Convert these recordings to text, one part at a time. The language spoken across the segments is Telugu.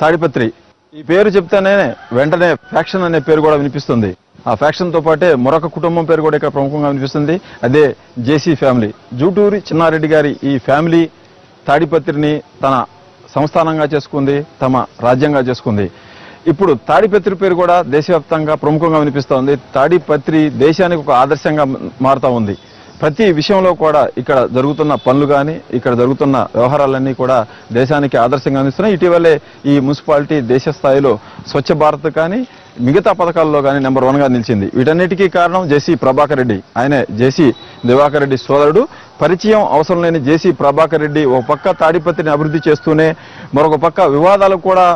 తాడిపత్రి ఈ పేరు చెప్తేనే వెంటనే ఫ్యాక్షన్ అనే పేరు కూడా వినిపిస్తుంది. ఆ ఫ్యాక్షన్ తో పాటే మరొక కుటుంబం పేరు కూడా ఇక్కడ ప్రముఖంగా వినిపిస్తుంది. అదే జేసీ ఫ్యామిలీ. జూటూరి చిన్నారెడ్డి గారి ఈ ఫ్యామిలీ తాడిపత్రిని తన సంస్థానంగా చేసుకుంది, తమ రాజ్యంగా చేసుకుంది. ఇప్పుడు తాడిపత్రి పేరు కూడా దేశవ్యాప్తంగా ప్రముఖంగా వినిపిస్తోంది. తాడిపత్రి దేశానికి ఒక ఆదర్శంగా మారుతా ఉంది. ప్రతి విషయంలో కూడా ఇక్కడ జరుగుతున్న పనులు కానీ, ఇక్కడ జరుగుతున్న వ్యవహారాలన్నీ కూడా దేశానికి ఆదర్శంగా అందిస్తున్నాయి. ఇటీవలే ఈ మున్సిపాలిటీ దేశ స్థాయిలో స్వచ్ఛ భారత్ కానీ మిగతా పథకాల్లో కానీ నెంబర్ 1గా నిలిచింది. వీటన్నిటికీ కారణం జేసీ ప్రభాకర్ రెడ్డి. ఆయనే జేసీ దివాకర్ రెడ్డి సోదరుడు. పరిచయం అవసరం లేని జేసీ ప్రభాకర్ రెడ్డి ఒక పక్క తాడిపత్రిని అభివృద్ధి చేస్తూనే మరొక పక్క వివాదాలకు కూడా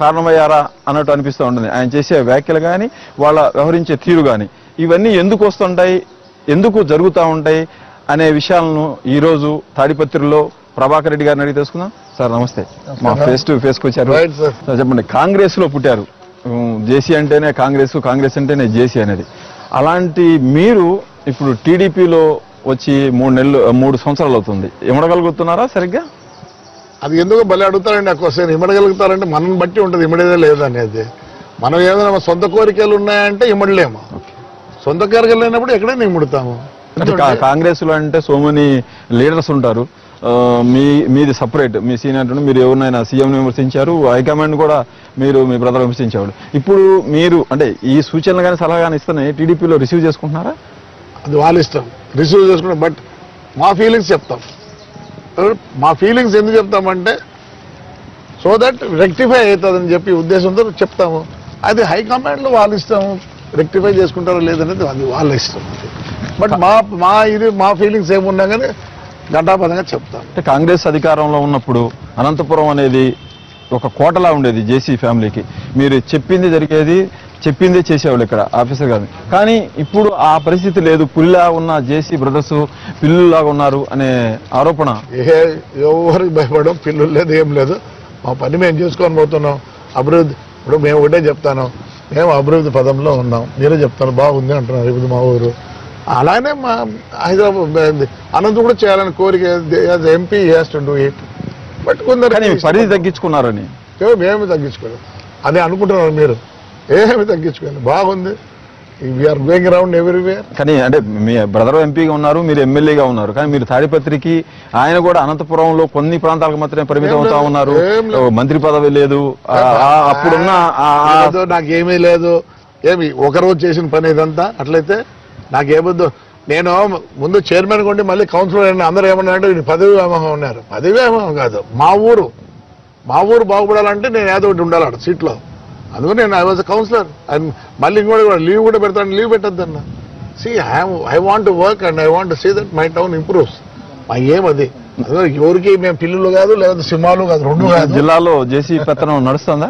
కారణమయ్యారా అన్నట్టు అనిపిస్తూ ఉంటుంది. ఆయన చేసే వ్యాఖ్యలు కానీ, వాళ్ళ వ్యవహరించే తీరు కానీ ఇవన్నీ ఎందుకు వస్తుంటాయి, ఎందుకు జరుగుతూ ఉంటాయి అనే విషయాలను ఈరోజు తాడిపత్రిలో ప్రభాకర్ రెడ్డి గారిని అడిగి తెలుసుకుందాం. సార్ నమస్తే. మా ఫేస్ టు ఫేస్కి వచ్చారు. చెప్పండి, కాంగ్రెస్ లో పుట్టారు. జేసీ అంటేనే కాంగ్రెస్, కాంగ్రెస్ అంటేనే జేసీ అనేది. అలాంటి మీరు ఇప్పుడు టీడీపీలో వచ్చి 3 సంవత్సరాలు అవుతుంది. ఇమడగలుగుతున్నారా సరిగ్గా? అది ఎందుకు భలే అడుగుతారండి. ఆ క్వశ్చన్ ఇమడగలుగుతారంటే మనం బట్టి ఉంటుంది, ఇమడేదే లేదనేది. మనం ఏదైనా సొంత కోరికలు ఉన్నాయంటే ఇమడలేము. సొంత కోరికలు లేనప్పుడు ఎక్కడైనా ఇముడుతాము. కాంగ్రెస్ లో అంటే సో మెనీ లీడర్స్ ఉంటారు. మీది సపరేట్. మీ సీనియర్ మీరు ఎవరినైనా సీఎం విమర్శించారు, హైకమాండ్ కూడా మీరు మీ బ్రదర్ విమర్శించాడు. ఇప్పుడు మీరు అంటే ఈ సూచనలు కానీ సలహా కానీ ఇస్తేనే టీడీపీలో రిసీవ్ చేసుకుంటున్నారా? అది వాళ్ళ ఇష్టం రిసీవ్ చేసుకుంటాం. బట్ మా ఫీలింగ్స్ చెప్తాం. మా ఫీలింగ్స్ ఎందుకు చెప్తామంటే సో దట్ రెక్టిఫై అవుతుందని చెప్పి ఉద్దేశంతో చెప్తాము. అది హైకమాండ్లో వాళ్ళ ఇష్టం, రెక్టిఫై చేసుకుంటారో లేదనేది అది వాళ్ళ ఇష్టం. బట్ మా ఫీలింగ్స్ ఏమున్నా కానీ ఘంటాపథంగా చెప్తాం. అంటే కాంగ్రెస్ అధికారంలో ఉన్నప్పుడు అనంతపురం అనేది ఒక కోటలా ఉండేది జేసీ ఫ్యామిలీకి. మీరు చెప్పింది జరిగేది, చెప్పిందే చేసేవాళ్ళు ఇక్కడ ఆఫీసర్ గారు. కానీ ఇప్పుడు ఆ పరిస్థితి లేదు. పులిలా ఉన్న జేసీ బ్రదర్స్ పిల్లులాగా ఉన్నారు అనే ఆరోపణ. ఎవరికి భయపడడం, పిల్లులు లేదు, ఏం లేదు. మా పని మేము చేసుకొని పోతున్నాం. అభివృద్ధి ఇప్పుడు మేము ఒకటే చెప్తాను, మేము అభివృద్ధి పదంలో ఉన్నాం. మీరే చెప్తాను బాగుంది అంటున్నారు. ఇప్పుడు మా ఊరు అలానే మా హైదరాబాద్ అనంత కూడా చేయాలని కోరిక MP has to do it. But కొందరు పరిధి తగ్గించుకున్నారని మేమేమి తగ్గించుకోలేదు అదే అనుకుంటున్నారు. మీరు ఏమి తగ్గించుకోలేదు, బాగుంది. We are going around everywhere. కానీ అంటే మీ బ్రదర్ ఎంపీగా ఉన్నారు, మీరు ఎమ్మెల్యేగా ఉన్నారు. కానీ మీరు తాడిపత్రికి ఆయన కూడా అనంతపురంలో కొన్ని ప్రాంతాలకు మాత్రమే పరిమితం అవుతా ఉన్నారు. మంత్రి పదవి లేదు. అప్పుడున్న నాకేమీ లేదు. ఏమి ఒకరోజు చేసిన పని ఇదంతా. అట్లయితే నాకేమొద్దు. నేను ముందు చైర్మన్ కొండి మళ్ళీ కౌన్సిలర్ అయినా. అందరూ ఏమన్నారంటే వీళ్ళు పదవి వ్యామోహం ఉన్నారు. పదవి వ్యామోహం కాదు, మా ఊరు బాగుపడాలంటే నేను ఏదో ఒకటి ఉండాలి సీట్లో. అందుకని నేను I was a councillor. And మళ్ళీ ఇంకోటి లీవ్ కూడా పెడతాను. లీవ్ పెట్టద్దు. See I want to work and I want to see that my town improves. మా ఏమది ఎవరికి మేము పిల్లులు కాదు, లేకపోతే సింహాలు కాదు, రెండు కాదు. జిల్లాలో జేసీ పెత్తనం నడుస్తుందా?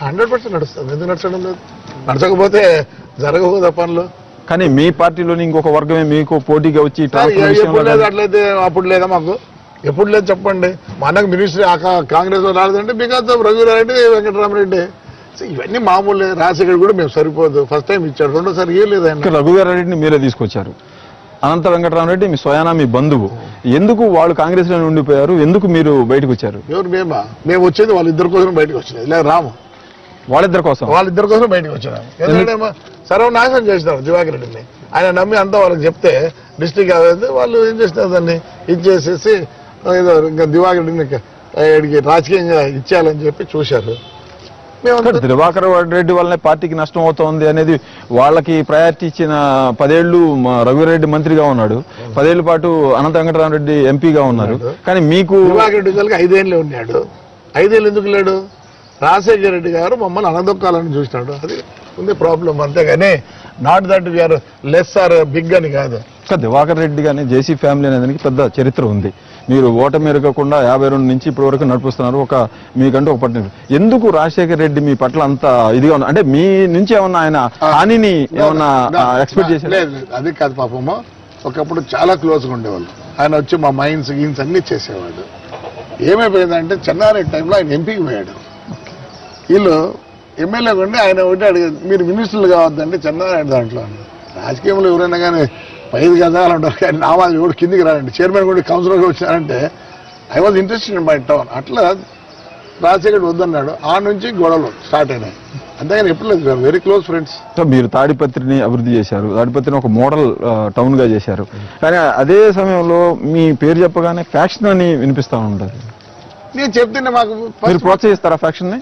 100% నడుస్తుంది. ఎందుకు నడచడం లేదు? నడచకపోతే జరగకూడదు పనులు. కానీ మీ పార్టీలోని ఇంకొక వర్గమే మీకు పోటీగా వచ్చి ఎప్పుడు లేదు. అట్లయితే అప్పుడు లేదా మాకు? ఎప్పుడు లేదు చెప్పండి. మనకు మినిస్ట్రీ కాంగ్రెస్ లో రాలేదంటే బికాస్ ఆఫ్ రఘువీరారెడ్డి, వెంకటరామరెడ్డి. ఇవన్నీ మామూలే. రాజశేఖర్ కూడా మేము సరిపోదు. ఫస్ట్ టైం ఇచ్చాడు, రెండోసారి ఏ లేదు. ఆయన రఘువీరారెడ్డిని మీరే తీసుకొచ్చారు. అనంత వెంకటరామరెడ్డి మీ స్వయానా మీ బంధువు. ఎందుకు వాళ్ళు కాంగ్రెస్ లో ఉండిపోయారు? ఎందుకు మీరు బయటకు వచ్చారు? ఎవరు? మేము వచ్చేది వాళ్ళిద్దరి కోసం బయటకు వచ్చినది. లేదా రాము వాళ్ళిద్దరి కోసం బయటకు వచ్చినాము. ఎందుకంటే సర్వనాశనం చేసినారు దివాకర్ రెడ్డిని. ఆయన నమ్మి అంతా వాళ్ళకి చెప్తే డిస్ట్రిక్ట్ అవేది వాళ్ళు ఏం చేసినారు, దాన్ని ఇచ్చేసేసి ఏదో ఇంకా దివాకర్ రెడ్డిని రాజకీయంగా ఇచ్చేయాలని చెప్పి చూశారు. దివాకర్ రెడ్డి వల్లనే పార్టీకి నష్టం అవుతోంది అనేది వాళ్ళకి ప్రయారిటీ ఇచ్చిన 10 ఏళ్లు రఘువీరారెడ్డి మంత్రిగా ఉన్నాడు, 10 ఏళ్ల పాటు అనంత వెంకటరామరెడ్డి ఎంపీగా ఉన్నారు. కానీ మీకు దివాకర్ రెడ్డి 5 ఏళ్ళే ఉన్నాడు. 5 ఏళ్ళు ఎందుకు లేడు? రాజశేఖర రెడ్డి గారు మమ్మల్ని అనదొక్కాలని చూసినాడు. అది ఉంది ప్రాబ్లం. అంతేగాని not that we are less or big అని కాదు. దివాకర్ రెడ్డి కానీ జేసీ ఫ్యామిలీ అనేది పెద్ద చరిత్ర ఉంది. మీరు ఓటమి ఎరగకుండా 52 నుంచి ఇప్పటి వరకు నడిపిస్తున్నారు. మీకంటూ ఒక పట్టిన ఎందుకు రాజశేఖర రెడ్డి మీ పట్ల అంత ఇదిగా ఉంది? అంటే మీ నుంచి ఏమన్నా ఆయన హానిని ఏమన్నా ఎక్స్పెక్ట్ చేశారు? అది కాదు పాపము. ఒకప్పుడు చాలా క్లోజ్గా ఉండేవాళ్ళు. ఆయన వచ్చి మా మైన్స్ గీన్స్ అన్ని చేసేవాడు. ఏమైపోయిందంటే చెన్నారెడ్డి టైంలో ఆయన ఎంపీకి పోయాడు. వీళ్ళు ఎమ్మెల్యే ఉండి ఆయన ఒకటి అడిగారు, మీరు మినిస్టర్లు కావద్దంటే చెన్నారెడ్డి దాంట్లో. రాజకీయంలో ఎవరైనా కానీ పైది కదా అలా ఉంటారు. కానీ నా వాళ్ళు ఎవరు కిందికి రాలండి. చైర్మన్ కూడా కౌన్సిలర్గా వచ్చారంటే I was interested in my town. అట్లా రాజశేఖర్ వద్దన్నాడు, ఆ నుంచి గొడవలు స్టార్ట్ అయినాయి. అంతేగాని ఎప్పుడు లేదు, వెరీ క్లోజ్ ఫ్రెండ్స్. మీరు తాడిపత్రిని అభివృద్ధి చేశారు, తాడిపత్రిని ఒక మోడల్ టౌన్ గా చేశారు. కానీ అదే సమయంలో మీ పేరు చెప్పగానే ఫ్యాక్షన్ అని వినిపిస్తా ఉంటారు. నేను చెప్తున్నా, మాకు మీరు ప్రోత్సహిస్తారా ఫ్యాక్షన్ ని?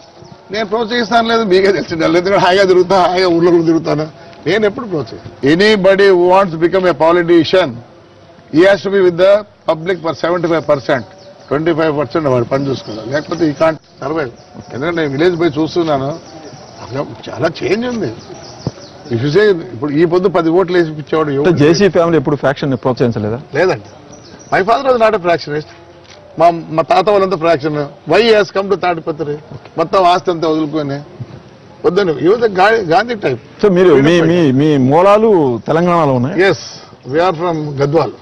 నేను ప్రోత్సహిస్తాను లేదు, మీకే తెలిసింది. ఎందుకంటే హాయిగా తిరుగుతా, హాయిగా ఊళ్ళో తిరుగుతాను. నేను ఎప్పుడు ప్రోత్సహిస్తాను. Anybody who wants become a politician he has to be with the public for 75%, 25% వాడు పని చూసుకోవాలి, లేకపోతే ఈ కాంట్ సర్వైవ్. ఎందుకంటే నేను విలేజ్ పోయి చూస్తున్నాను, చాలా చేంజ్ ఉంది. ఇఫ్యూసే ఇప్పుడు ఈ పొద్దు 10 ఓట్లు వేసి ఇచ్చేవాడు. జేసీ ఫ్యామిలీ ఎప్పుడు ఫ్యాక్షన్ ని ప్రోత్సహించలేదా? లేదండి. My father was not a fractionist. మా తాత వాళ్ళంతా fraction. Why has come to Tadipatri, మొత్తం ఆస్తి అంతా వదులుకొని వద్దని. యువత గాంధీ టైప్. సో మీరు మీ మూలాలు తెలంగాణలో ఉన్నాయి? Yes, we are from Gadwal.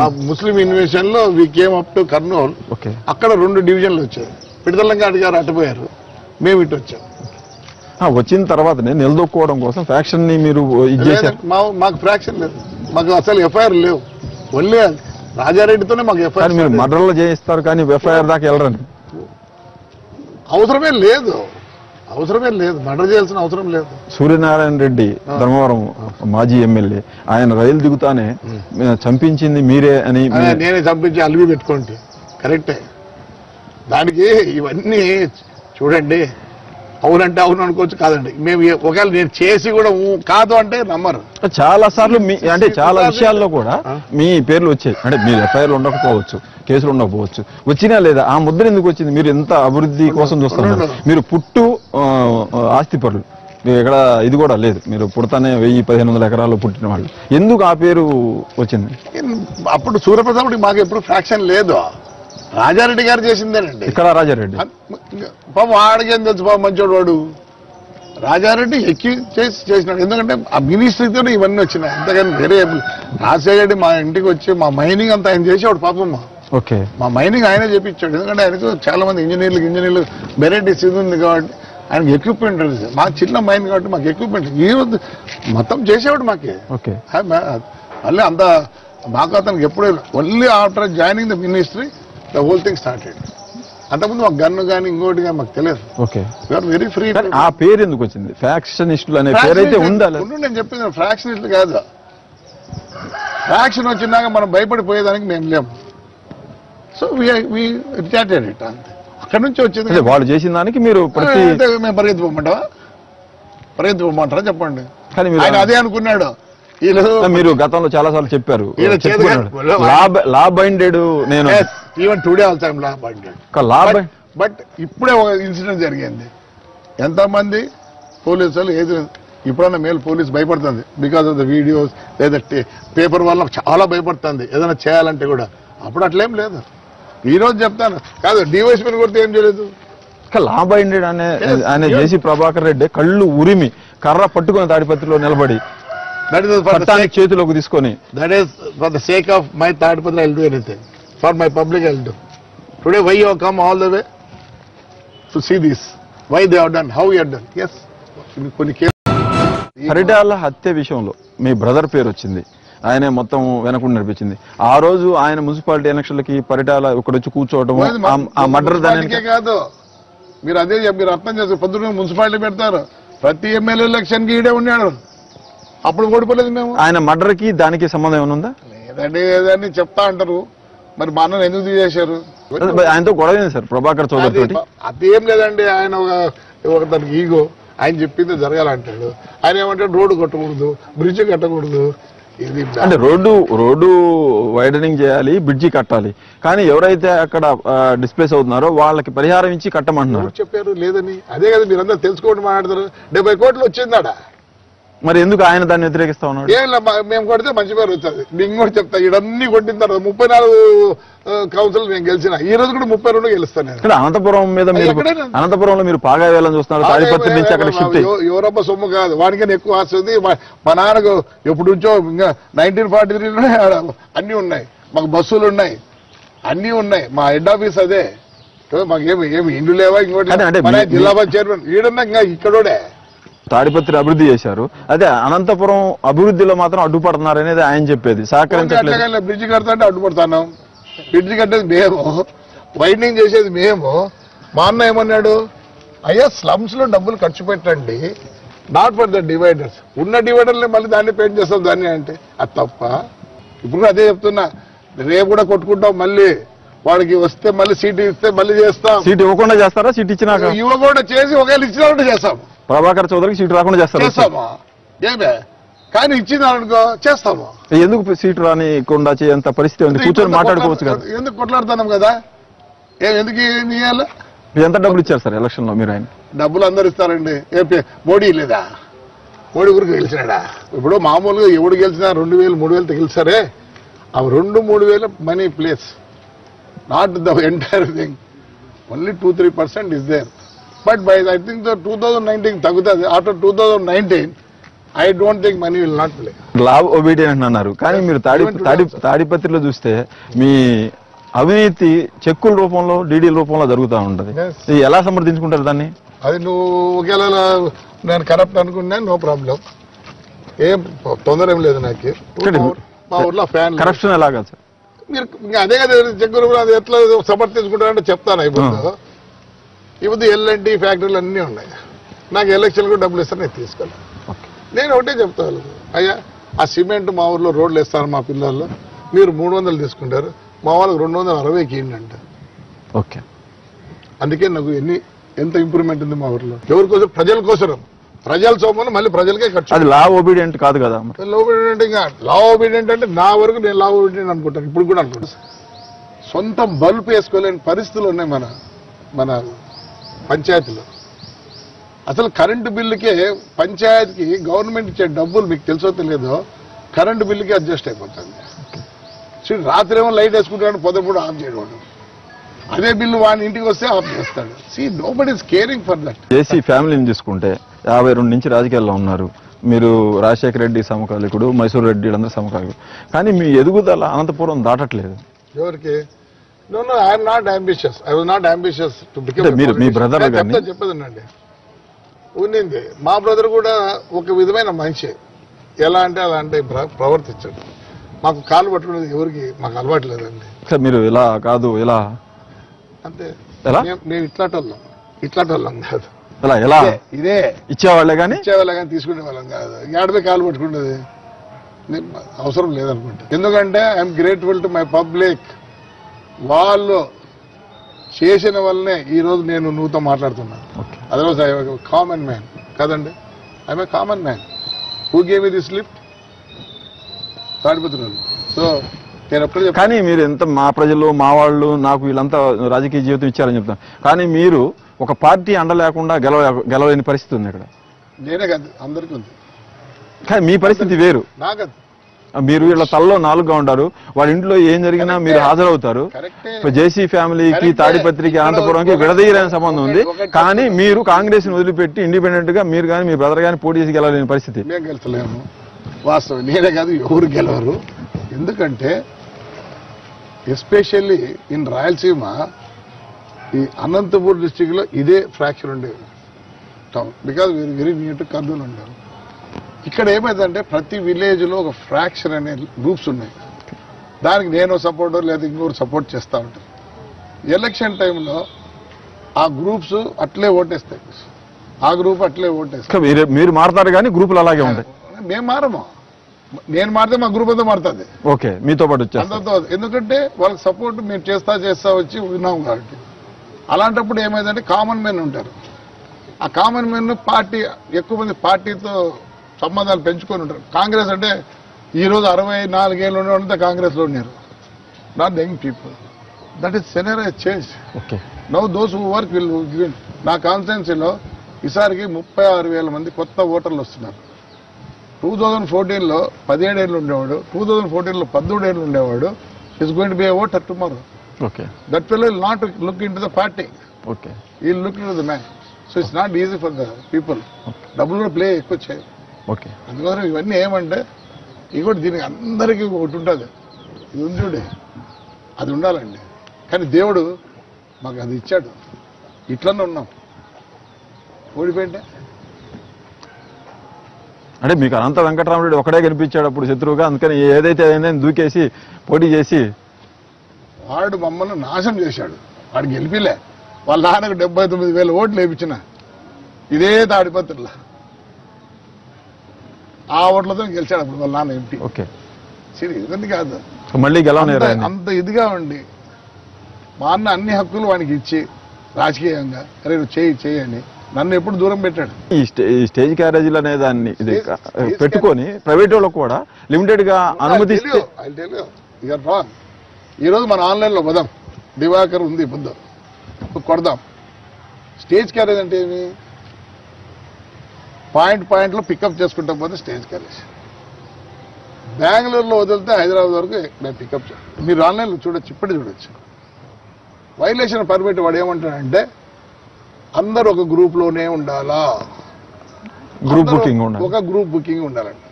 ఆ ముస్లిం ఇన్వేషన్ లో we came up to Kurnool. అక్కడ 2 డివిజన్లు వచ్చాయి. పిడతలంగాడి గారు అటుపోయారు, మేము ఇటు వచ్చాం. వచ్చిన తర్వాతనే నిలదొక్కుకోవడం కోసం ఫ్యాక్షన్ ని మీరు మాకు ఫ్రాక్షన్ లేదు, మాకు అసలు ఎఫ్ఐఆర్ లేవు. ఓన్లీ రాజారెడ్డితోనే మాకు ఎఫ్ఐఆర్. మీరు మర్డర్లు చేయిస్తారు కానీ ఎఫ్ఐఆర్ దాకా వెళ్ళరని? అవసరమే లేదు, మర్డర్ చేయాల్సిన అవసరం లేదు. సూర్యనారాయణ రెడ్డి ధర్మవరం మాజీ ఎమ్మెల్యే, ఆయన రైలు దిగుతానే చంపించింది మీరే అని. నేనే చంపించి అలివి పెట్టుకోండి, కరెక్టే. దానికి ఇవన్నీ చూడండి, అవునంటే అవును అనుకోవచ్చు, కాదండి మేము ఒకవేళ నేను చేసి కూడా కాదు అంటే నమ్మరు. చాలా సార్లు అంటే చాలా విషయాల్లో కూడా మీ పేర్లు వచ్చాయి. అంటే మీరు ఎఫ్ఐఆర్లు ఉండకపోవచ్చు, కేసులు ఉండకపోవచ్చు, వచ్చినా లేదా ఆ ముద్ర ఎందుకు వచ్చింది? మీరు ఎంత అభివృద్ధి కోసం చూస్తున్నారు. మీరు పుట్టు ఆస్తిపరులు, మీరు ఎక్కడ ఇది కూడా లేదు, మీరు పుడతానే 1000-1500 ఎకరాల్లో పుట్టిన వాళ్ళు. ఎందుకు ఆ పేరు వచ్చింది? అప్పుడు సూర్యప్రతాపుడికి మాకు ఎప్పుడు ఫ్రాక్షన్ లేదు, రాజారెడ్డి గారు చేసిందేనండి. ఇక్కడ రాజారెడ్డి పాపం వాడికేం తెలుసు, పాపం మంచోడు వాడు. రాజారెడ్డి ఎక్కి చేసినాడు. ఎందుకంటే ఆ మినిస్ట్రీతోనే ఇవన్నీ వచ్చినాయి. అంతేగాని వేరే రాజశేఖర రెడ్డి మా ఇంటికి వచ్చి మా మైనింగ్ అంతా ఆయన చేసేవాడు పాపం. మా మైనింగ్ ఆయనే చేపించాడు. ఎందుకంటే ఆయనకు చాలా మంది ఇంజనీర్లు వెరైటీస్ ఇది ఉంది కాబట్టి ఆయనకు ఎక్విప్మెంట్. మా చిన్న మైన్ కాబట్టి మాకు ఎక్విప్మెంట్ ఈ రోజు మొత్తం చేసేవాడు మాకే. మళ్ళీ అంత మాకు అతనికి ఎప్పుడూ only after joining the ministry the whole thing started. అంతకుముందు మాకు గన్ను కానీ ఇంకోటి కానీ మాకు తెలియదు. Very free. ఆ పేరు ఎందుకు వచ్చింది? ఫ్యాక్షనిస్టులు అనే పేరు అయితే ఉందా? నేను చెప్పింది ఫ్రాక్షనిస్టులు కాదు. ఫ్రాక్షన్ వచ్చినాక మనం భయపడిపోయేదానికి మేము లేము. సో రిటార్టెడ్ ఇట్ అంతే. అక్కడి నుంచి వచ్చింది వాళ్ళు చేసిన దానికి మీరు మేము పరిగెత్తిపోమంటారా చెప్పండి. ఆయన అదే అనుకున్నాడు. మీరు గతంలో చాలా సార్లు చెప్పారు లా బైండెడ్. నేను even today all time law binded. But ఇప్పుడే ఒక ఇన్సిడెంట్ జరిగింది. ఎంతమంది పోలీసులు ఏది ఇప్పుడన్నా మేలు పోలీసు భయపడుతుంది బికాస్ ఆఫ్ ద వీడియోస్ లేదా పేపర్ వల్ల చాలా భయపడుతుంది ఏదైనా చేయాలంటే కూడా. అప్పుడు అట్లేం లేదు. ఈ రోజు చెప్తాను కాదు, డివైఎస్పీని కొడితే ఏం చేయలేదు. లా బైండెడ్ అనే జేసీ ప్రభాకర్ రెడ్డి కళ్ళు ఉరిమి కర్ర పట్టుకుని తాడిపత్రిలో నిలబడి చేతిలోకి తీసుకొని that is for the sake of my Tadipatri I will do anything for my public I will do. Today why you have come all the way to see this, why they have done, how you have done. yes కొన్ని పరిటాల హత్య విషయంలో మీ బ్రదర్ పేరు వచ్చింది, ఆయనే మొత్తం వెనకుండా నడిపించింది. ఆ రోజు ఆయన మున్సిపాలిటీ ఎలక్షన్లకి పరిటాల ఇక్కడ వచ్చి కూర్చోవడం ఆ మర్డర్ దానికే కాదు. మీరు అదే మీరు అర్థం చేస్తారు. పొద్దున్న మున్సిపాలిటీ పెడతారు, ప్రతి ఎమ్మెల్యే ఎలక్షన్ కి ఈడే ఉన్నాడు. అప్పుడు ఓడిపోలేదు మేము. ఆయన మర్డర్ కి దానికి సంబంధం ఏమైనా ఉందా? లేదండి, ఏదని చెప్తా అంటారు. మరి మా అన్నను ఎందుకు తీసేశారు? ఆయనతో గొడవ సార్ ప్రభాకర్ చౌదరి తోటి. అదేం లేదండి, ఆయన ఒక దానికి ఈగో. ఆయన చెప్పింది జరగాలంటాడు. ఆయన ఏమంటాడు రోడ్డు కట్టకూడదు, బ్రిడ్జ్ కట్టకూడదు. అంటే రోడ్డు వైడనింగ్ చేయాలి, బ్రిడ్జి కట్టాలి. కానీ ఎవరైతే అక్కడ డిస్ప్లేస్ అవుతున్నారో వాళ్ళకి పరిహారం ఇచ్చి కట్టమంటున్నారు. చెప్పారు లేదని. అదే కదా మీరందరూ తెలుసుకోండి మాట్లాడతారు. 70 కోట్లు వచ్చిందాడ. మరి ఎందుకు ఆయన దాన్ని వ్యతిరేకిస్తా ఉన్నాడు? ఏం మేము కొడితే మంచి పేరు వచ్చేది. నేను కూడా చెప్తా, ఇవన్నీ కొట్టిన తర్వాత 34 కౌన్సిల్ నేను గెలిచిన. ఈ రోజు కూడా 32 గెలుస్తాను. అనంతపురం మీద అనంతపురంలో మీరు పాగా వేయాలని చూస్తున్నారు. తాడిపత్రి నుంచి అక్కడ షిఫ్ట్. యూరోపా సొమ్ము కాదు, వానికైనా ఎక్కువ ఆస్తుంది. మా నాన్నకు ఎప్పుడు నుంచో ఇంకా 1943 అన్ని ఉన్నాయి. మాకు బస్సులు ఉన్నాయి, అన్ని ఉన్నాయి. మా హెడ్ ఆఫీస్ అదే. మాకు ఏమి ఇండ్లు లేవా? ఇంకోటి జిల్లా చైర్మన్ ఈడన్నా ఇంకా ఇక్కడోడే. తాడిపత్రి అభివృద్ధి చేశారు, అదే అనంతపురం అభివృద్ధిలో మాత్రం అడ్డుపడుతున్నారు అనేది ఆయన చెప్పేది. సహకరించట్లేదు. బ్రిడ్జి కడతా అంటే అడ్డుపడతాను. బ్రిడ్జి కట్టేది మేము, వైడనింగ్ చేసేది మేము. మా అన్న ఏమన్నాడు, అయ్యా స్లమ్స్ లో డబ్బులు ఖర్చు పెట్టండి, నాట్ ఫర్ ద డివైడర్స్. ఉన్న డివైడర్ని మళ్ళీ దాన్ని పెయింట్ చేస్తాం దాన్ని అంటే అది తప్ప. ఇప్పుడు అదే చెప్తున్నా, రేపు కూడా కొట్టుకుంటాం, మళ్ళీ వాడికి వస్తే మళ్ళీ సీట్ ఇస్తే మళ్ళీ చేస్తాం. సీట్ ఇవ్వకుండా చేస్తారా? సీట్ ఇచ్చినాక ఇవ్వకుండా చేసి ఒకవేళ ఇచ్చినట్టు చేస్తాం. ప్రభాకర్ చౌదరికి సీట్ రాకుండా చేస్తామా? ఏమే కానీ ఇచ్చిందనుకో చేస్తాము. ఎందుకు సీట్ రానికుండా చేయంత పరిస్థితి ఉంది? కూర్చొని మాట్లాడుకోవచ్చు కదా. ఎందుకు కొట్లాడుతున్నాం కదా, ఎందుకు ఇవ్వాలి? ఎంత డబ్బులు ఇచ్చారు సార్ ఎలక్షన్ లో మీరు? ఆయన డబ్బులు అందరు ఇస్తారండి. మోడీ లేదా? మోడీ ఊరికి గెలిచినాడా? ఇప్పుడు మామూలుగా ఎవడు గెలిచినా 2000 3000 గెలిచారే, అవి 2-3 money plays, not the entire thing. Only 2-3% is there. But by I think 2019 తగ్గుతుంది. After 2019 I don't think money will not play. Law obedient అన్నారు, కానీ మీరు తాడిపత్రిలో చూస్తే మీ అవినీతి చెక్కుల రూపంలో డీడీల రూపంలో జరుగుతూ ఉంటది. ఎలా సమర్థించుకుంటారు దాన్ని? అది నువ్వు ఒకవేళ నేను కరప్ట్ అనుకున్నా నో ప్రాబ్లం, ఏం తొందర ఏం లేదు నాకు. మా ఊర్లో ఫ్యాన్ కరప్షన్ ఎలాగా సార్? మీరు అదే కదా చెక్కు రూపంలో అది ఎట్లా సమర్థించుకుంటారంటే చెప్తాను. ఇప్పుడు ఎల్ఎన్టీ ఫ్యాక్టరీలు అన్నీ ఉన్నాయి. నాకు ఎలక్షన్ కూడా డబ్బులు ఇస్తాను, నేను తీసుకోను. నేను ఒకటే చెప్తాను, అయ్యా ఆ సిమెంట్ మా ఊర్లో రోడ్లు వేస్తారు మా పిల్లల్లో, మీరు 300 తీసుకుంటారు, మా వాళ్ళకి 260కి ఏంటంట. ఓకే, అందుకే నాకు ఎంత ఇంప్రూవ్మెంట్ ఉంది మా ఊర్లో. ఎవరి కోసం? ప్రజల కోసం. ప్రజల సొమ్మును మళ్ళీ ప్రజలకే ఖర్చు. అది లా ఒబీడియంట్ కాదు కదా. లా ఒబీడియంట్, ఇంకా లా ఒబీడియంట్ అంటే నా వరకు నేను లా ఒబీడియంట్ అనుకుంటాను, ఇప్పుడు కూడా అనుకుంటాను. సొంతం బల్బ్ వేసుకోలేని పరిస్థితులు ఉన్నాయి మన పంచాయతీలో. అసలు కరెంటు బిల్లుకే పంచాయతీకి గవర్నమెంట్ ఇచ్చే డబ్బులు మీకు తెలుసో తెలియదో, కరెంటు బిల్లుకి అడ్జస్ట్ అయిపోతుంది. రాత్రి ఏమో లైట్ వేసుకుంటాడు, పొద్దుపూట ఆఫ్ చేయడం. అదే బిల్లు వాడిని ఇంటికి వస్తే ఆఫ్ చేస్తాడు. See nobody is caring for that. JC ఫ్యామిలీని తీసుకుంటే 52 నుంచి రాజకీయాల్లో ఉన్నారు మీరు. రాజశేఖర రెడ్డి సమకాలికుడు, మైసూర్ రెడ్డి అందరూ సమకాలికుడు, కానీ మీ ఎదుగుదల అనంతపురం దాటట్లేదు. ఎవరికి? No I'm not ambitious. I was not ambitious to become. మీరు మీ బ్రదర్ చెప్పదండి ఉన్నింది. మా బ్రదర్ కూడా ఒక విధమైన మనిషి. ఎలా అంటే అలా అంటే ప్రవర్తించాడు. మాకు కాలు పట్టుకునేది ఎవరికి మాకు అలవాటు లేదండి. మీరు ఇలా కాదు, ఇలా అంతే. ఎలా? మేము ఇట్లాంటి కాదు. ఎలా ఇదే ఇచ్చేవాళ్ళే కానీ తీసుకునే వాళ్ళం కాదు. ఏడపై కాలు పట్టుకునేది అవసరం లేదనుకుంటా. ఎందుకంటే I'm grateful to my public. వాళ్ళు చేసిన వల్లనే ఈరోజు నేను నువ్వుతో మాట్లాడుతున్నాను. అదర్వైజ్ ఐ కామన్ మ్యాన్ కదండి. I'm a common man. Who gave me the slip? తాడిపత్రులు. సో నేను ఎప్పుడు కానీ మీరు ఎంత మా ప్రజలు మా వాళ్ళు నాకు వీళ్ళంతా రాజకీయ జీవితం ఇచ్చారని చెప్తాను, కానీ మీరు ఒక పార్టీ అండ లేకుండా గెలవలేని పరిస్థితి ఉంది ఇక్కడ. నేనే కాదు, అందరికీ ఉంది. కానీ మీ పరిస్థితి వేరు. నాకది మీరు వీళ్ళ తలలో 4గా ఉంటారు. వాళ్ళ ఇంట్లో ఏం జరిగినా మీరు హాజరవుతారు. జేసీ ఫ్యామిలీకి, తాడిపత్రికి, అనంతపురంకి విడదీయలేని సంబంధం ఉంది. కానీ మీరు కాంగ్రెస్ ని వదిలిపెట్టి ఇండిపెండెంట్ గా మీరు కానీ మీ బ్రదర్ కానీ పోటీ చేసి గెలవలేని పరిస్థితి. మేము గెలుచలేము వాస్తవం. నేనే కాదు, ఎవరు గెలవరు. ఎందుకంటే ఎస్పెషల్లీ ఇన్ రాయలసీమ, ఈ అనంతపూర్ డిస్టిక్ లో ఇదే ఫ్రాక్చర్ ఉండేది టౌన్. బికాజ్ వీరు వెరీ నియర్ టు కర్నూలు ఉంటారు. ఇక్కడ ఏమైందంటే ప్రతి విలేజ్ లో ఒక ఫ్రాక్చర్ అనే గ్రూప్స్ ఉన్నాయి. దానికి నేను సపోర్ట్ లేదా ఇంకొకరు సపోర్ట్ చేస్తూ ఉంటారు. ఎలక్షన్ టైంలో ఆ గ్రూప్స్ అట్లే ఓటేస్తాయి, ఆ గ్రూప్ అట్లే ఓటేస్తాయి. మీరు మారుతారు కానీ గ్రూపులు అలాగే ఉంటాయి. మేము మారము. నేను మారితే మా గ్రూప్ అంతా మారుతుంది. ఓకే, మీతో పాటు అందరితో. ఎందుకంటే వాళ్ళకి సపోర్ట్ మేము చేస్తా వచ్చి విన్నాం కాబట్టి. అలాంటప్పుడు ఏమైందంటే కామన్ మెన్ ఉంటారు. ఆ కామన్ మెన్ పార్టీ, ఎక్కువ మంది పార్టీతో సంబంధాలు పెంచుకొని ఉంటారు. కాంగ్రెస్ అంటే ఈరోజు 64 ఏళ్ళు ఉండేవాళ్ళంతా కాంగ్రెస్ లో ఉన్నారు. Not the young people. That is scenery change. Now those who work will win. నా కాన్స్టిట్యున్సీలో ఈసారికి 36,000 మంది కొత్త ఓటర్లు వస్తున్నారు. 2014లో 17 ఏళ్ళు ఉండేవాడు, 2014లో 13 ఏళ్ళు ఉండేవాడు. Is going to be a voter tomorrow. That fellow will not look in to the party, will look in to the man. So it's not easy for the people. డబ్బులు కూడా ప్లే ఎక్కువ చేయాలి. అందుకోసం ఇవన్నీ ఏమంటే ఇవి కూడా దీనికి అందరికీ ఒకటి ఉంటుంది. ఇది ఉంది చూడే, అది ఉండాలండి. కానీ దేవుడు మాకు అది ఇచ్చాడు. ఇట్లనే ఉన్నాం. ఓడిపోయింటే అంటే మీకు అనంత వెంకటరామరెడ్డి ఒకడే కనిపించాడు అప్పుడు శత్రువుగా, అందుకని ఏదైతే అయిందని దూకేసి పోటీ చేసి వాడు మమ్మల్ని నాశనం చేశాడు. వాడు గెలిపిలే, వాళ్ళ నాన్నకు 79,000 ఓట్లు వేయించిన ఇదే తాడిపత్రిలో ఆ ఓట్లతో గెలిచాడు అప్పుడు వాళ్ళ నాన్న ఎంపీ. ఓకే, సరే ఇదండి కాదు, మళ్ళీ గెలవలేరు ఆయన. అంత ఇదిగా ఉండి మా అన్న అన్ని హక్కులు వానికి ఇచ్చి రాజకీయంగా అరే నువ్వు చేయని నన్ను ఎప్పుడు దూరం పెట్టాడు. ఈ స్టేజ్ క్యారేజీలు అనే దాన్ని ఇది పెట్టుకొని ప్రైవేట్ వాళ్ళకు కూడా లిమిటెడ్ గా అనుమతిస్తే ఈ రోజు మన ఆన్లైన్ లో పోదాం, దివాకర్ ఉంది బుద్ధం కొడదాం. స్టేజ్ క్యారేజ్ అంటే ఏమి? పాయింట్ లో పికప్ చేసుకుంటాం పోతే స్టేజ్ క్యారేజ్. బెంగళూరులో వదిలితే హైదరాబాద్ వరకు నేను పికప్ చేస్తాను. మీరు ఆన్లైన్లో చూడొచ్చు, ఇప్పటికి చూడొచ్చు. వైలేషన్ పర్మిట్ వాడు ఏమంటాడంటే అందరూ ఒక గ్రూప్ లోనే ఉండాలా, గ్రూప్ బుకింగ్ ఉండాలి, ఒక గ్రూప్ బుకింగ్ ఉండాలండి.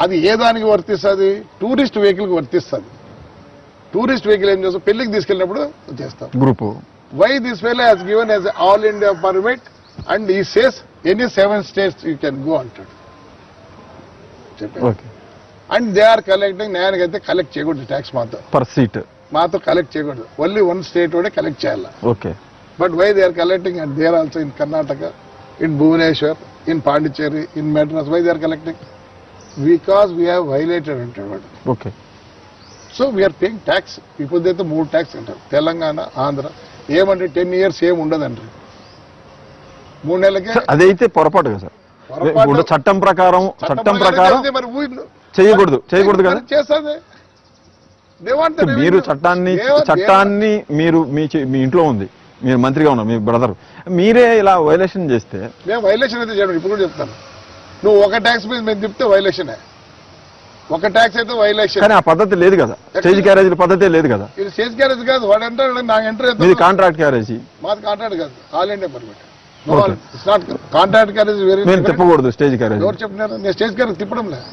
అది ఏ దానికి వర్తిస్తుంది? టూరిస్ట్ వెహికల్కి వర్తిస్తుంది. టూరిస్ట్ వెహికల్ ఏం చేస్తాం? పెళ్లికి తీసుకెళ్ళినప్పుడు చేస్తాం group. Why this fellow has given as all India permit and he says any 7 states you can go అంటాడు చెప్పారు. And they are collecting. నేనకైతే కలెక్ట్ చేయకూడదు ట్యాక్స్ పర్ సీట్ మాతో కలెక్ట్ చేయకూడదు. ఓన్లీ 1 state వాడే కలెక్ట్ చేయాలి. Okay, but why they are collecting and they are also in Karnataka, in Bhubaneswar, in Pondicherry, in Madras. Why they are collecting? Because we have violated అంటాడు వాడు. Okay, so we are paying tax. ఇప్పుడు అయితే 3 ట్యాక్స్ అంటారు. తెలంగాణ, ఆంధ్ర ఏమంటే 10 years ఏం ఉండదంటారు. 3 నెలలకే. అదైతే పొరపాటు కదా సార్. చట్టం ప్రకారం చేయకూడదు కదా. చేస్తుంది. మీరు చట్టాన్ని మీరు మీ ఇంట్లో ఉంది, మీరు మంత్రిగా ఉన్నారు, మీ బ్రదర్, మీరే ఇలా వైలేషన్ చేస్తే? మేము వైలేషన్ అయితే చేయడం ఇప్పుడు కూడా చెప్తాను. నువ్వు ఒక ట్యాక్స్ మీద మేము చెప్తే వైలేషనే. ఒక ట్యాక్స్ అయితే వైలేషన్. కానీ ఆ పద్ధతి లేదు కదా, స్టేజ్ క్యారేజీ పద్ధతే లేదు కదా. ఇది స్టేజ్ క్యారేజ్ కాదు. వాడు ఎంటర్ నాకు ఎంటర్ ఇది కాంట్రాక్ట్ క్యారేజీ. మాది కాంట్రాక్ట్ కాదు, all India permit. It's not contract carriage. నేను తిప్పకూడదు స్టేజ్ క్యారేజ్. ఎవరు చెప్పినారు? నేను స్టేజ్ క్యారేజ్ తిప్పడం లేదు.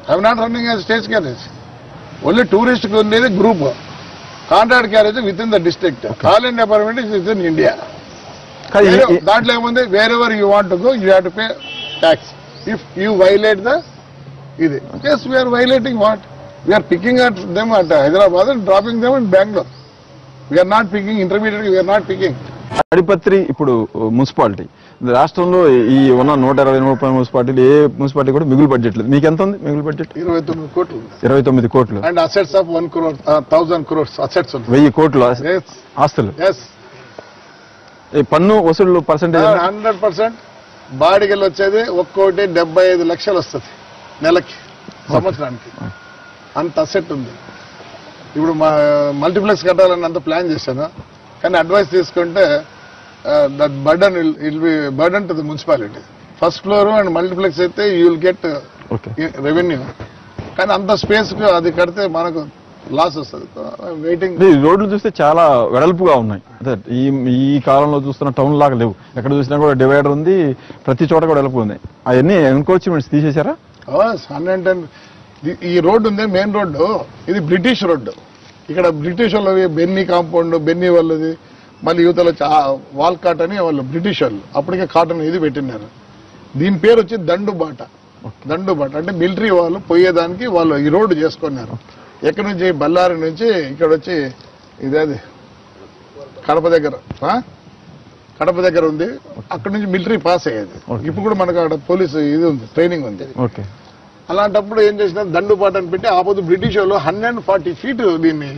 I'm not running stage carriage. Only tourist ఉండేది group. Contract carriage within the district. All India permit is within India. దాంట్లో ఏముంది? Wherever you want to go you have to pay tax if you violate the ఇది. Yes we're violating what? We're picking at them at Hyderabad and dropping them in Bengaluru. We're not picking intermediate. We're not picking. Tadipatri ఇప్పుడు మున్సిపాలిటీ రాష్ట్రంలో ఈ ఉన్న 120 మున్సిపాలిటీలు ఏ మున్సిపాలిటీ కూడా మిగులు బడ్జెట్ లేదు. మీకు ఎంత ఉంది మిగులు బడ్జెట్? 29 కోట్లు. 29 కోట్లు. And assets of 1 crore 1000 crores assets. 1000 కోట్లు ఆస్తులు. ఈ పన్ను వసూలు పర్సెంటేజ్ 100%. బాడిగలు వచ్చేది ఒక్కోటి 75 లక్షలు వస్తుంది నెలకి, సంవత్సరానికి. అంత అసెట్ ఉంది. ఇప్పుడు మా మల్టీప్లెక్స్ కట్టాలని అంత ప్లాన్ చేశాను. కానీ అడ్వైస్ తీసుకుంటే that burden will be burden to the municipality. First floor and multiplex అయితే యూ విల్ గెట్ రెవెన్యూ. కానీ అంత స్పేస్ అది కడితే మనకు లాస్ వస్తుంది. వెయిటింగ్. రోడ్లు చూస్తే చాలా వెడల్పుగా ఉన్నాయి. అదే ఈ కాలంలో చూస్తున్న టౌన్ లాగా లేవు. ఎక్కడ చూసినా కూడా డివైడర్ ఉంది, ప్రతి చోట కూడా వెడల్పు ఉంది. అవన్నీ ఎన్క్రోచ్మెంట్స్ తీసేశారా? 110. ఈ రోడ్డు ఉంది మెయిన్ రోడ్డు. ఇది బ్రిటిష్ రోడ్డు. ఇక్కడ బ్రిటిష్ వాళ్ళవి బెన్నీ కాంపౌండ్, బెన్నీ వాళ్ళది. మళ్ళీ యువతలో వాల్కాట్ అని వాళ్ళు బ్రిటిష్ వాళ్ళు అప్పటికే కాటన్ ఇది పెట్టినారు. దీని పేరు వచ్చి దండుబాట. దండుబాట అంటే మిలిటరీ వాళ్ళు పోయేదానికి వాళ్ళు ఈ రోడ్డు చేసుకున్నారు. ఎక్కడి నుంచి? బళ్ళారి నుంచి ఇక్కడ వచ్చి ఇదేది కడప దగ్గర ఉంది. అక్కడ నుంచి మిలిటరీ పాస్ అయ్యేది. ఇప్పుడు కూడా మనకు అక్కడ పోలీసు ఇది ఉంది, ట్రైనింగ్ ఉంది. అలాంటప్పుడు ఏం చేసినారు? దండుబాట అని పెట్టి ఆపోదు బ్రిటిష్ వాళ్ళు 140 feet దీన్ని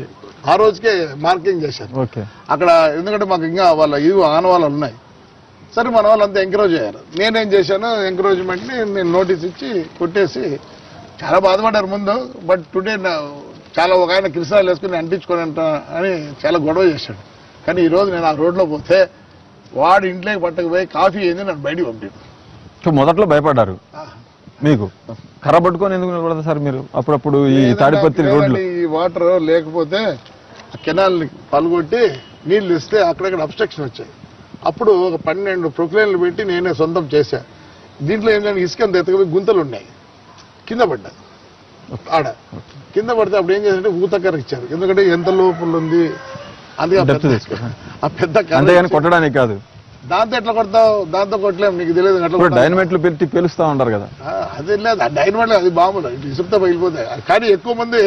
ఆ రోజుకే మార్కింగ్ చేశారు అక్కడ. ఎందుకంటే మాకు ఇంకా వాళ్ళ ఇవి ఆనవాళ్ళు ఉన్నాయి. సరే మన వాళ్ళంతా ఎంకరేజ్ అయ్యారు. నేనేం చేశాను? ఎంకరేజ్మెంట్ని నేను నోటీస్ ఇచ్చి కొట్టేసి చాలా బాధపడ్డారు ముందు. బట్ టుడే చాలా ఒక ఆయన కృష్ణాలు వేసుకుని అంటించుకొని అని చాలా గొడవ చేశాడు. కానీ ఈరోజు నేను ఆ రోడ్లో పోతే వాడు ఇంట్లోకి పట్టకపోయి కాఫీ అయింది నన్ను బయటికి పంపాడు. మొదట్లో భయపడ్డారు. మీకు ఖరాబ్ పట్టుకొని ఎందుకు నిలబడతారు సార్ మీరు? అప్పుడప్పుడు ఈ తాడిపత్రి రోడ్లు ఈ వాటర్ లేకపోతే కెనాల్ని పలుగొట్టి నీళ్లు ఇస్తే అక్కడక్కడ అబ్స్ట్రక్షన్ వచ్చాయి. అప్పుడు ఒక 12 ప్రొక్లైన్లు పెట్టి నేనే సొంతం చేశా. దీంట్లో ఏంటంటే ఇసుక ఎత్తకపోయి గుంతలు ఉన్నాయి. కింద పడ్డా. ఆడ కింద పడితే అప్పుడు ఏం చేశారంటే ఊతకర్ర ఇచ్చారు. ఎందుకంటే ఎంత లోపల ఉంది అందుకే ఆ పెద్ద కొట్టడానికి కాదు. దాంతో ఎట్లా కొడతావు? దాంతో కొట్టలేము. నీకు తెలియదు. డైనమైట్లు పెట్టి పేలుస్తా ఉంటారు కదా. అది లేదు. ఆ డైనమైట్ అది బాగుంది. ఇసుకతో పగిలిపోతాయి. కానీ ఎక్కువ మంది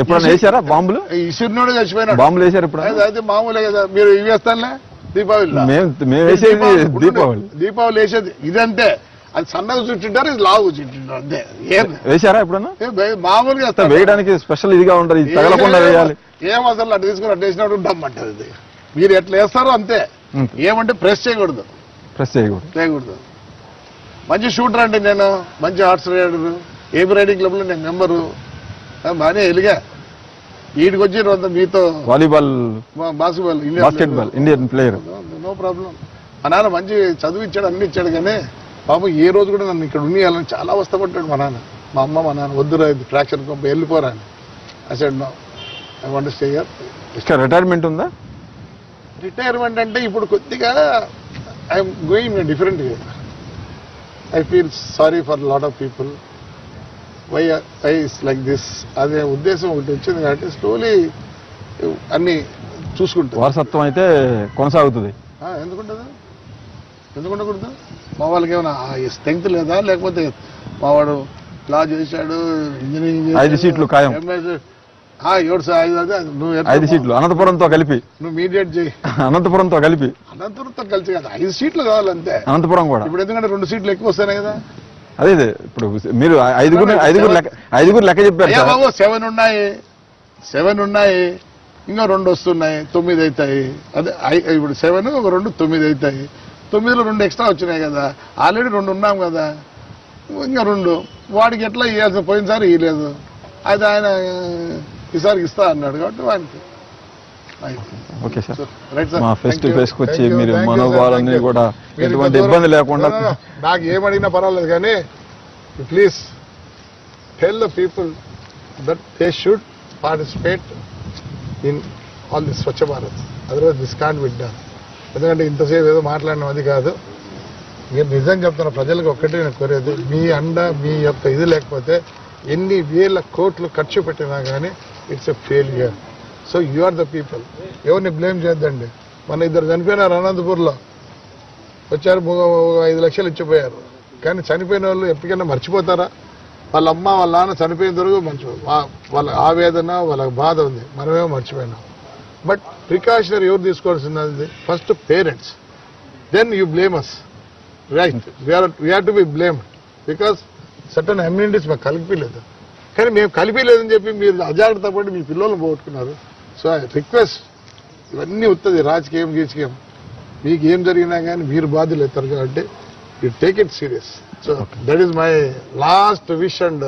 ఎప్పుడన్నా వేసారా బాంబులు? ఇసురునోడు చచ్చిపోయినాడు. బాంబులు వేసారు ఇప్పుడు? అయితే మామూలే కదా, మీరు ఇవి వేస్తానులే దీపావళి. మేము వేసేది దీపావళి. దీపావళి వేసేది ఇదంతే, అది సన్నగా చుట్టింటారు, ఇది లావు చుట్టింటారు అంతే. ఏం వేసారా ఎప్పుడన్నా? మామూలుగా వేయడానికి స్పెషల్ ఇదిగా ఉండదు, ఇది తగలకుండా వేయాలి. ఏం అసలు అటు తీసుకుని అటు వేసినప్పుడు డమ్మంటది ఇది. మీరు ఎట్లా వేస్తారో అంతే. ఏమంటే ప్రెస్ చేయకూడదు, చేయకూడదు. మంచి షూటర్ అండి నేను, మంచి horse rider, AB riding club లో నేను మెంబరు, బాగానే ఎలిగా. వీడికి వచ్చి మీతో volleyball, basketball Indian player, no problem. మా నాన్న మంచి చదువు ఇచ్చాడు, అన్ని ఇచ్చాడు, కానీ పాపం ఏ రోజు కూడా నన్ను ఇక్కడ ఉండియాలని చాలా అవస్థపడ్డాడు మా నాన్న. మా అమ్మ మా నాన్న వద్దురా ఇది ఫ్రాక్చర్ పంప వెళ్ళిపోరా అని. I said no, I want to stay here. ఇక్కడ రిటైర్మెంట్ ఉందా? రిటైర్మెంట్ అంటే ఇప్పుడు కొద్దిగా I'm going different way. I feel sorry for lot of people, why is like this అనే ఉద్దేశం ఒకటి వచ్చింది కాబట్టి స్లోలీ అన్ని చూసుకుంటాం. వారసత్వం అయితే కొనసాగుతుంది. ఎందుకుంటుంది, ఎందుకుండకూడదు? మా వాళ్ళకి ఏమైనా స్ట్రెంగ్త్ లేదా, లేకపోతే మావాడు లా చేశాడు, ఇంజనీరింగ్ 5 సీట్లు ఖాయం, 5 సీట్లు అనంతపురంతో కలిపి, నువ్వు మీడియేట్ చేయి. అనంతపురంతో కలిపి కదా 5 సీట్లు కావాలంతే. అనంతపురం కూడా ఇప్పుడు ఎందుకంటే 2 సీట్లు ఎక్కువ వస్తాయి కదా. అదే ఇప్పుడు మీరు ఐదుగురు లెక్క చెప్పారు బాబు. 7 ఉన్నాయి, ఇంకా 2 వస్తున్నాయి, 9 అవుతాయి. అదే ఇప్పుడు 7 ఒక 2 9 అవుతాయి. 9లో 2 ఎక్స్ట్రా వచ్చినాయి కదా, ఆల్రెడీ 2 ఉన్నాం కదా, ఇంకా 2 వాడికి ఎట్లా ఇవ్వాల్సిన, పోయినసారి ఇవ్వలేదు, అయితే ఆయన ఈసారికి ఇస్తా అన్నాడు కాబట్టి వానికి. ఓకే సార్, మా ఫేస్ టు ఫేస్ వచ్చి మీరు మనోభావాలన్నీ కూడా ఎటువంటి ఇబ్బంది లేకుండా. నాకు ఏమడిగినా పర్వాలేదు, కానీ please tell the people that they should participate in all this Swachh Bharat, otherwise this can't be done. ఎందుకంటే ఇంతసేపు ఏదో మాట్లాడినాం అది కాదు. మీరు నిజం చెప్తున్న ప్రజలకు ఒక్కటే నేను కోరేది, మీ అండ మీ యొక్క ఇది లేకపోతే ఎన్ని వేల కోట్లు ఖర్చు పెట్టినా కానీ it's a failure. So you are the people, ఎవరిని బ్లేమ్ చేయొద్దండి. మన 2 చనిపోయినారు అనంతపూర్లో, వచ్చారు 5 లక్షలు ఇచ్చిపోయారు, కానీ చనిపోయిన వాళ్ళు ఎప్పటికైనా మర్చిపోతారా? వాళ్ళ అమ్మ వాళ్ళ నాన్న చనిపోయిన వరకు వాళ్ళ ఆవేదన వాళ్ళ బాధ ఉంది, మనమేమో మర్చిపోయినాం. బట్ ప్రికాషనరీ ఎవరు తీసుకోవాల్సింది? First parents, then you blame us, right? We have to be blame because certain amenities మాకు కలిపిలేదు, కానీ మేము కలిపిలేదని చెప్పి మీరు అజాగ్రత్త పడి మీ పిల్లలను పోగొట్టుకున్నారు. సో ఐ రిక్వెస్ట్, ఇవన్నీ వస్తుంది రాజకీయం గీచకీయం, మీకు ఏం జరిగినా కానీ మీరు బాధ్యులు అవుతారు కాబట్టి you take it serious. So that is my last wish and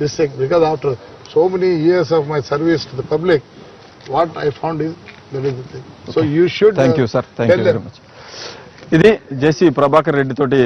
this thing, because after so many years of my service to the public, what I found is that is the thing. So you should. Thank you, sir. Thank you very much. ఇది జేసీ ప్రభాకర్ రెడ్డి తోటి